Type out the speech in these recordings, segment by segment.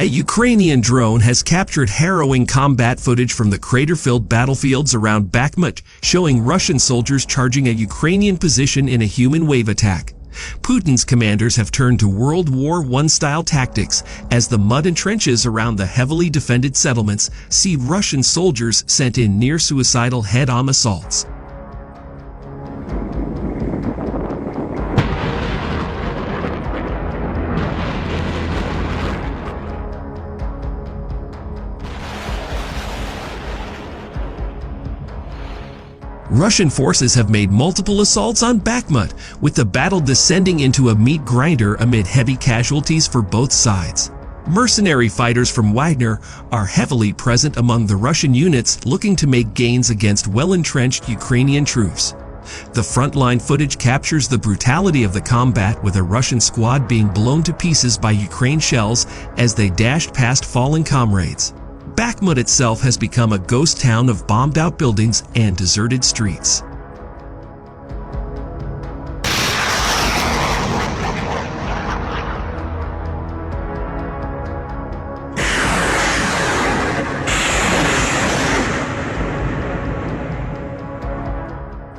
A Ukrainian drone has captured harrowing combat footage from the crater-filled battlefields around Bakhmut, showing Russian soldiers charging a Ukrainian position in a human wave attack. Putin's commanders have turned to World War I-style tactics as the mud and trenches around the heavily defended settlements see Russian soldiers sent in near-suicidal head-on assaults. Russian forces have made multiple assaults on Bakhmut, with the battle descending into a meat grinder amid heavy casualties for both sides. Mercenary fighters from Wagner are heavily present among the Russian units looking to make gains against well-entrenched Ukrainian troops. The frontline footage captures the brutality of the combat, with a Russian squad being blown to pieces by Ukraine shells as they dashed past fallen comrades. Bakhmut itself has become a ghost town of bombed-out buildings and deserted streets.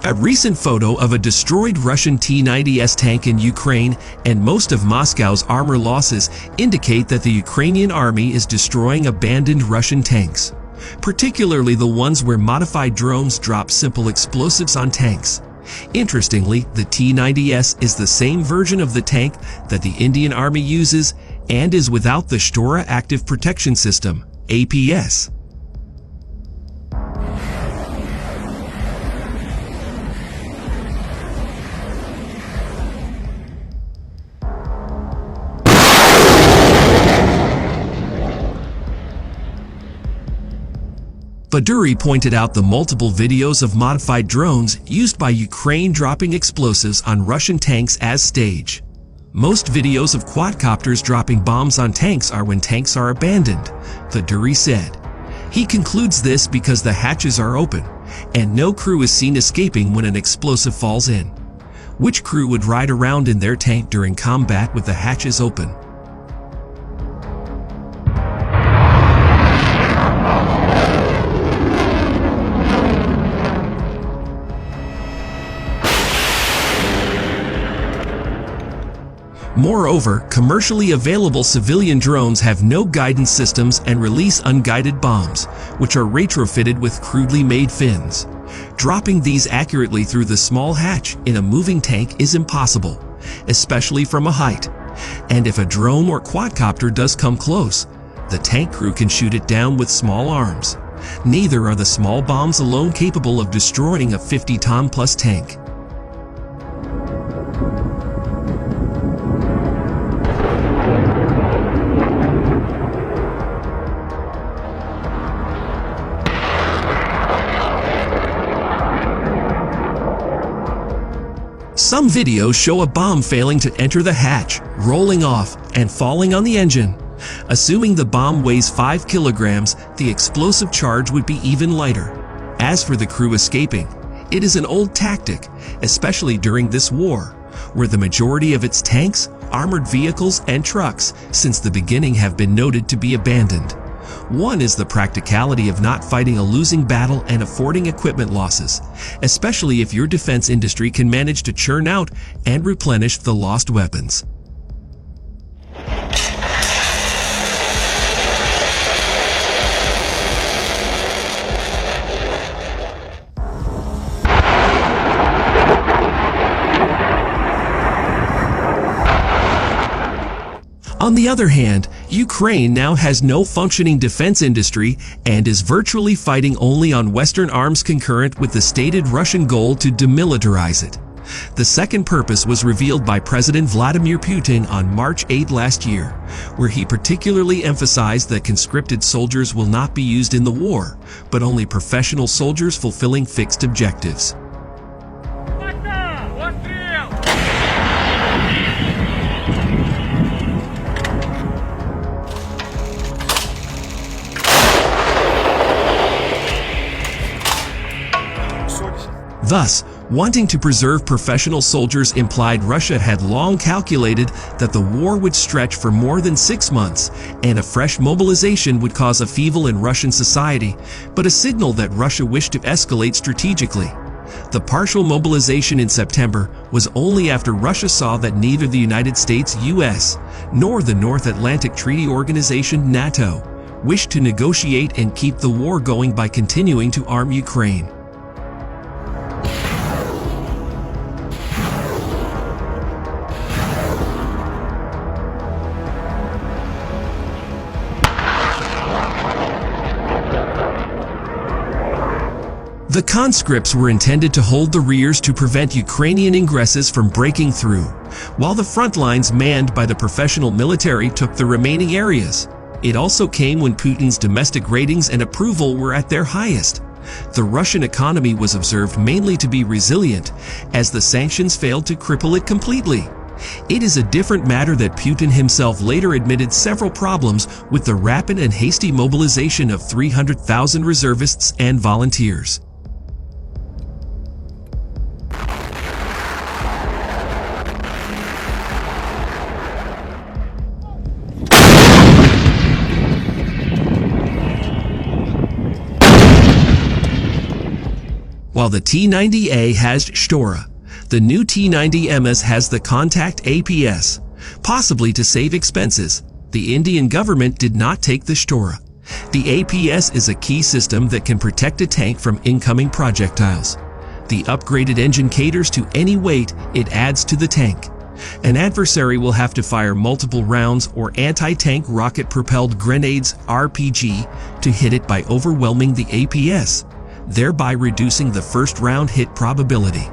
A recent photo of a destroyed Russian T-90S tank in Ukraine and most of Moscow's armor losses indicate that the Ukrainian army is destroying abandoned Russian tanks, particularly the ones where modified drones drop simple explosives on tanks. Interestingly, the T-90S is the same version of the tank that the Indian Army uses and is without the Shtora Active Protection System, APS. Baduri pointed out the multiple videos of modified drones used by Ukraine dropping explosives on Russian tanks as stage. Most videos of quadcopters dropping bombs on tanks are when tanks are abandoned, Baduri said. He concludes this because the hatches are open, and no crew is seen escaping when an explosive falls in. Which crew would ride around in their tank during combat with the hatches open? Moreover, commercially available civilian drones have no guidance systems and release unguided bombs, which are retrofitted with crudely made fins. Dropping these accurately through the small hatch in a moving tank is impossible, especially from a height. And if a drone or quadcopter does come close, the tank crew can shoot it down with small arms. Neither are the small bombs alone capable of destroying a 50-ton-plus tank. Some videos show a bomb failing to enter the hatch, rolling off, and falling on the engine. Assuming the bomb weighs 5 kilograms, the explosive charge would be even lighter. As for the crew escaping, it is an old tactic, especially during this war, where the majority of its tanks, armored vehicles, and trucks since the beginning have been noted to be abandoned. One is the practicality of not fighting a losing battle and affording equipment losses, especially if your defense industry can manage to churn out and replenish the lost weapons. On the other hand, Ukraine now has no functioning defense industry and is virtually fighting only on Western arms, concurrent with the stated Russian goal to demilitarize it. The second purpose was revealed by President Vladimir Putin on March 8 last year, where he particularly emphasized that conscripted soldiers will not be used in the war, but only professional soldiers fulfilling fixed objectives. Thus, wanting to preserve professional soldiers implied Russia had long calculated that the war would stretch for more than 6 months, and a fresh mobilization would cause upheaval in Russian society, but a signal that Russia wished to escalate strategically. The partial mobilization in September was only after Russia saw that neither the United States, US, nor the North Atlantic Treaty Organization, NATO, wished to negotiate and keep the war going by continuing to arm Ukraine. The conscripts were intended to hold the rears to prevent Ukrainian ingresses from breaking through, while the front lines manned by the professional military took the remaining areas. It also came when Putin's domestic ratings and approval were at their highest. The Russian economy was observed mainly to be resilient, as the sanctions failed to cripple it completely. It is a different matter that Putin himself later admitted several problems with the rapid and hasty mobilization of 300,000 reservists and volunteers. While the T-90A has Shtora, the new T-90MS has the Contact APS. Possibly to save expenses, the Indian government did not take the Shtora. The APS is a key system that can protect a tank from incoming projectiles. The upgraded engine caters to any weight it adds to the tank. An adversary will have to fire multiple rounds or anti-tank rocket-propelled grenades RPG to hit it by overwhelming the APS, thereby reducing the first round hit probability.